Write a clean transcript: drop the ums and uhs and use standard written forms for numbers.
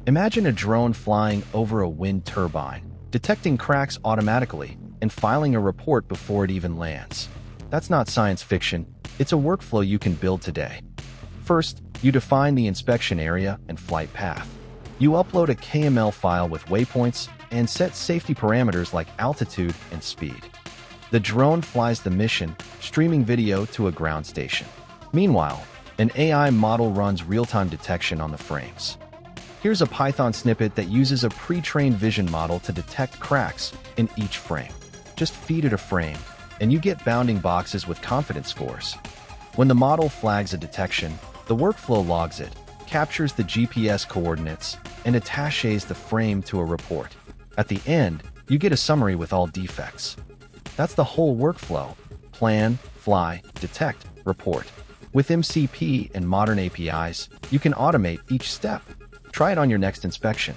Imagine a drone flying over a wind turbine, detecting cracks automatically and filing a report before it even lands. That's not science fiction, it's a workflow you can build today. First, you define the inspection area and flight path. You upload a KML file with waypoints and set safety parameters like altitude and speed. The drone flies the mission, streaming video to a ground station. Meanwhile, an AI model runs real-time detection on the frames. Here's a Python snippet that uses a pre-trained vision model to detect cracks in each frame. Just feed it a frame, and you get bounding boxes with confidence scores. When the model flags a detection, the workflow logs it, captures the GPS coordinates, and attaches the frame to a report. At the end, you get a summary with all defects. That's the whole workflow: plan, fly, detect, report. With MCP and modern APIs, you can automate each step. Try it on your next inspection.